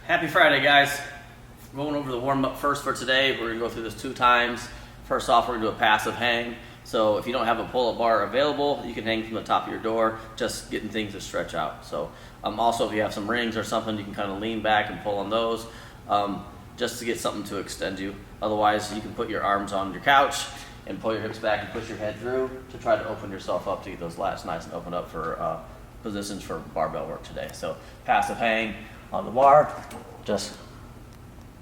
Happy Friday, guys. Going over the warm-up first for today. We're gonna go through this 2 times. First off, we're gonna do a passive hang. So if you don't have a pull-up bar available, you can hang from the top of your door, just getting things to stretch out. So also if you have some rings or something, you can kind of lean back and pull on those just to get something to extend you. Otherwise, you can put your arms on your couch and pull your hips back and push your head through to try to open yourself up to get those lats nice and open up for positions for barbell work today. So passive hang on the bar, just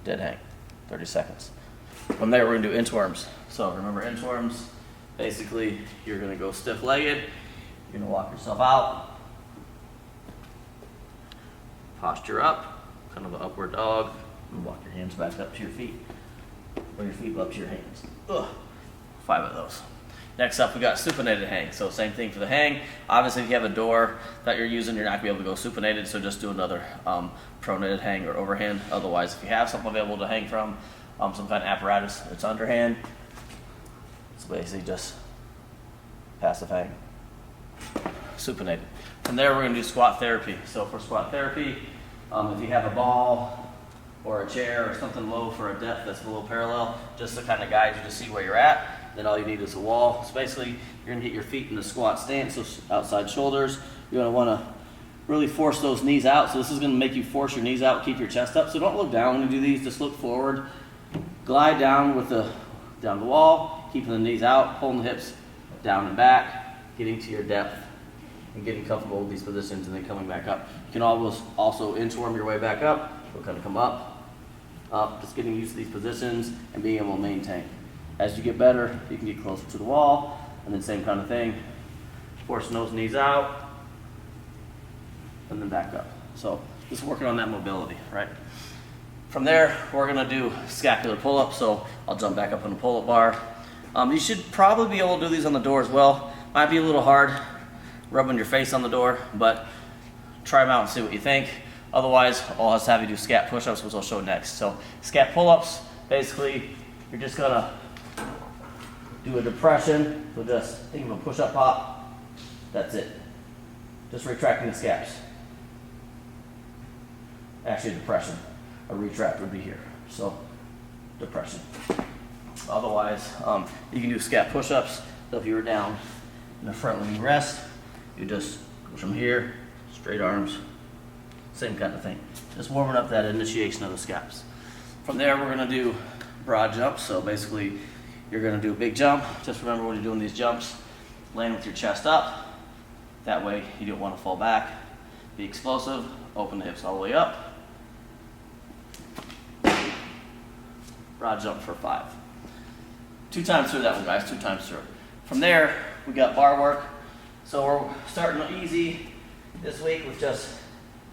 dead hang, 30 seconds. From there, we're gonna do inchworms. So remember inchworms, basically you're gonna go stiff-legged, you're gonna walk yourself out, posture up, kind of an upward dog, and walk your hands back up to your feet, or your feet up to your hands. 5 of those. Next up, we got supinated hang. So same thing for the hang. Obviously, if you have a door that you're using, you're not gonna be able to go supinated, so just do another pronated hang or overhand. Otherwise, if you have something available to hang from, some kind of apparatus, it's underhand. It's basically just passive hang, supinated. From there, we're gonna do squat therapy. So for squat therapy, if you have a ball or a chair or something low for a depth that's below parallel, just to kind of guide you to see where you're at, then all you need is a wall. So basically, you're gonna get your feet in the squat stance, so outside shoulders. You're gonna wanna really force those knees out. So this is gonna make you force your knees out, keep your chest up. So don't look down when you do these, just look forward. Glide down with down the wall, keeping the knees out, pulling the hips down and back, getting to your depth and getting comfortable with these positions and then coming back up. You can always also inchworm your way back up. We'll kind of come up, just getting used to these positions and being able to maintain. As you get better, you can get closer to the wall, and then same kind of thing, forcing those knees out, and then back up. So just working on that mobility, right? From there, we're gonna do scapular pull-ups, so I'll jump back up on the pull-up bar. You should probably be able to do these on the door as well. Might be a little hard rubbing your face on the door, but try them out and see what you think. Otherwise, I'll just have you do scat push-ups, which I'll show next. So scat pull-ups, basically, you're just gonna do a depression, so just think of a push-up pop. That's it. Just retracting the scaps. Actually, a depression. A retract would be here. So, depression. Otherwise, you can do scat push-ups. So if you were down in the front leaning rest, you just go from here, straight arms, same kind of thing. Just warming up that initiation of the scaps. From there, we're gonna do broad jumps. So basically, you're gonna do a big jump. Just remember when you're doing these jumps, land with your chest up. That way you don't wanna fall back. Be explosive, open the hips all the way up. Broad jump for 5. 2 times through that one, guys, 2 times through. From there, we got bar work. So we're starting easy this week with just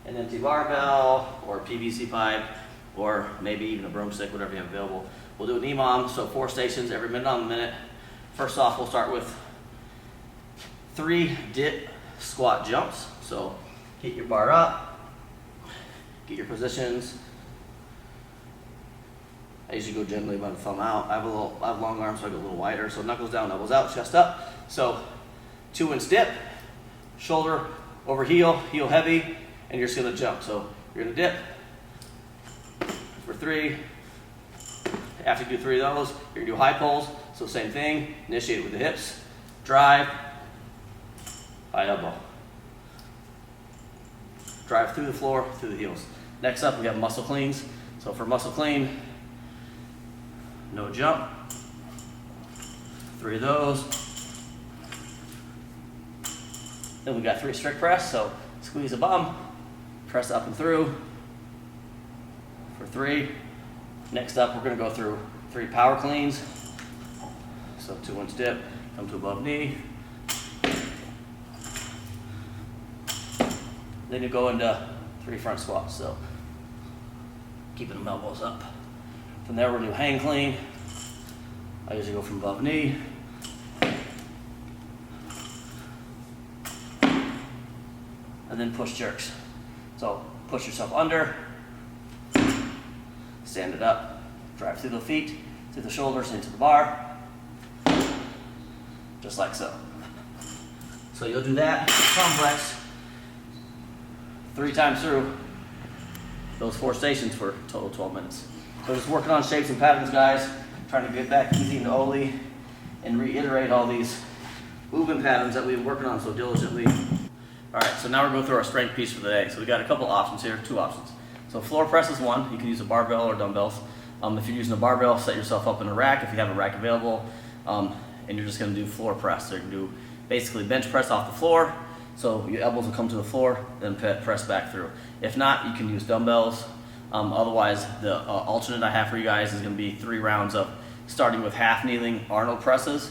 an empty barbell or PVC pipe, or maybe even a broomstick, whatever you have available. We'll do an EMOM, so 4 stations every minute on the minute. First off, we'll start with 3 dip squat jumps. So get your bar up, get your positions. I usually go gently by the thumb out. I have long arms, so I go a little wider. So knuckles down, elbows out, chest up. So 2-inch dip, shoulder over heel, heel heavy, and you're just gonna jump. So you're gonna dip for 3. After you do 3 of those, you're gonna do high pulls. So same thing, initiate it with the hips, drive, high elbow. Drive through the floor, through the heels. Next up, we have muscle cleans. So for muscle clean, no jump, 3 of those. Then we got 3 strict press, so squeeze a bum, press up and through for 3. Next up, we're gonna go through 3 power cleans. So 2-inch dip, come to above knee. Then you go into 3 front squats, so keeping them elbows up. From there, we're gonna do hang clean. I usually go from above knee. And then push jerks. So push yourself under, stand it up, drive through the feet, through the shoulders, into the bar, just like so. So you'll do that complex 3 times through those 4 stations for a total of 12 minutes. So just working on shapes and patterns, guys, trying to get back easy into Oli and reiterate all these movement patterns that we've been working on so diligently. All right, so now we're going through our strength piece for the day. So we got a couple options here, 2 options. So floor press is one. You can use a barbell or dumbbells. If you're using a barbell, set yourself up in a rack if you have a rack available, and you're just going to do floor press. So you can do basically bench press off the floor, so your elbows will come to the floor, then press back through. If not, you can use dumbbells. Otherwise, the alternate I have for you guys is going to be 3 rounds of starting with half kneeling Arnold presses.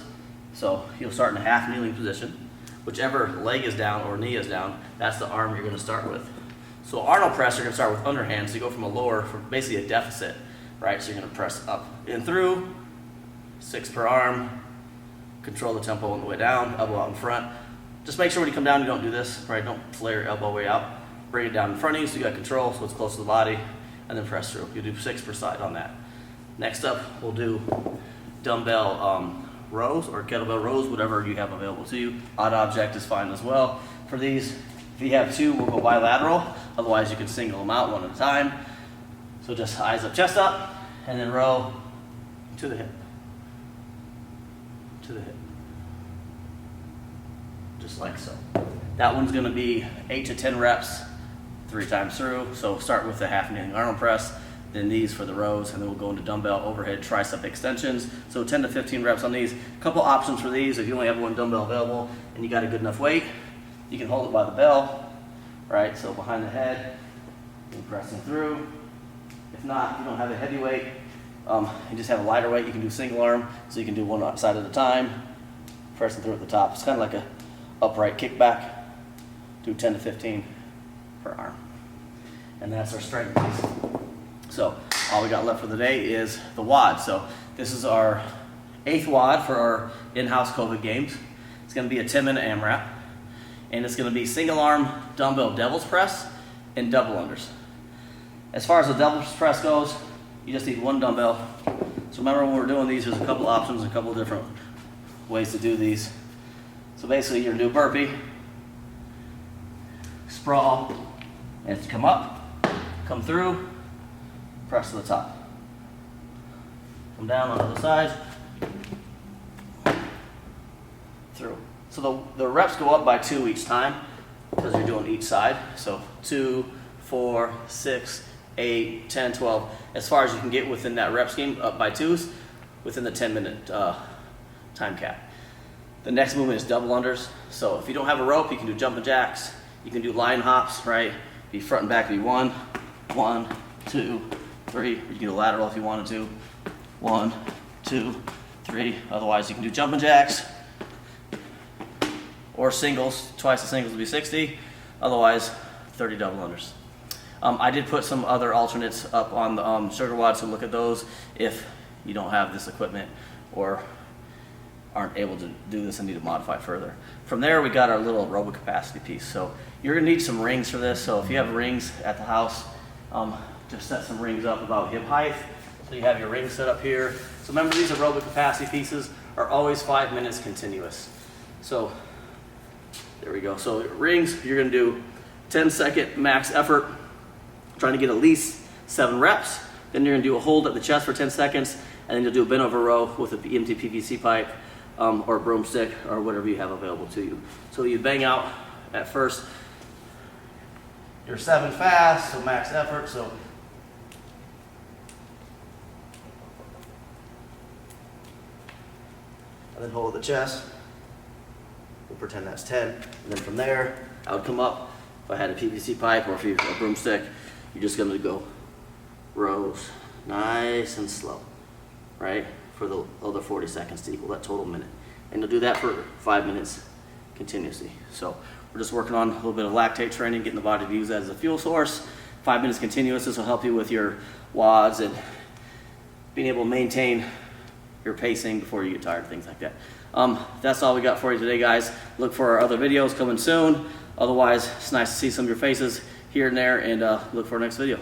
So you'll start in a half kneeling position. Whichever leg is down or knee is down, that's the arm you're going to start with. So Arnold press, you're going to start with underhand, so you go from a lower, from basically a deficit, right? So you're going to press up and through, 6 per arm, control the tempo on the way down, elbow out in front. Just make sure when you come down you don't do this, right? Don't flare your elbow way out. Bring it down in front of you so you got control, so it's close to the body, and then press through. You do 6 per side on that. Next up, we'll do dumbbell rows or kettlebell rows, whatever you have available to you. Odd object is fine as well. For these, if you have 2, we'll go bilateral. Otherwise, you can single them out one at a time. So just eyes up, chest up, and then row to the hip. To the hip. Just like so. That one's going to be 8 to 10 reps, 3 times through. So start with the half kneeling Arnold press, then these for the rows, and then we'll go into dumbbell overhead tricep extensions. So 10 to 15 reps on these. A couple options for these. If you only have 1 dumbbell available and you got a good enough weight, you can hold it by the bell, right? So behind the head, and pressing through. If not, if you don't have a heavy weight, you just have a lighter weight, you can do single arm, so you can do one side at a time, pressing through at the top. It's kind of like a upright kickback. Do 10 to 15 per arm. And that's our strength piece. So all we got left for the day is the WOD. So this is our 8th WOD for our in-house COVID games. It's going to be a 10-minute AMRAP. And it's going to be single arm dumbbell devil's press and double unders. As far as the devil's press goes, you just need 1 dumbbell. So remember when we're doing these, there's a couple options, a couple different ways to do these. So basically you're going to do a burpee, sprawl, and come up, come through, press to the top. Come down on the other side, through. So the reps go up by 2 each time because you're doing each side. So 2, 4, 6, 8, 10, 12. As far as you can get within that rep scheme, up by 2s, within the 10-minute time cap. The next movement is double unders. So if you don't have a rope, you can do jumping jacks. You can do line hops, right? Be front and back, be 1, 1, 2, 3. You can do lateral if you wanted to. 1, 2, 3. Otherwise, you can do jumping jacks or singles. Twice the singles would be 60. Otherwise, 30 double unders. I did put some other alternates up on the SugarWOD, so look at those if you don't have this equipment or aren't able to do this and need to modify further. From there, we got our little aerobic capacity piece. So you're gonna need some rings for this. So if you have rings at the house, just set some rings up about hip height. So you have your rings set up here. So remember, these aerobic capacity pieces are always 5 minutes continuous. So there we go. So rings, you're gonna do 10-second max effort, trying to get at least 7 reps. Then you're gonna do a hold at the chest for 10 seconds, and then you'll do a bent over row with an empty PVC pipe or broomstick or whatever you have available to you. So you bang out at first your 7 fast, so max effort. So and then hold the chest. We'll pretend that's 10. And then from there, I would come up. If I had a PVC pipe or if you have a broomstick, you're just gonna go rows, nice and slow, right? For the other 40 seconds to equal that total minute. And you'll do that for 5 minutes continuously. So we're just working on a little bit of lactate training, getting the body to use that as a fuel source. 5 minutes continuous. This will help you with your WODs and being able to maintain your pacing before you get tired, things like that. That's all we got for you today, guys. Look for our other videos coming soon. Otherwise, it's nice to see some of your faces here and there, and look for our next video.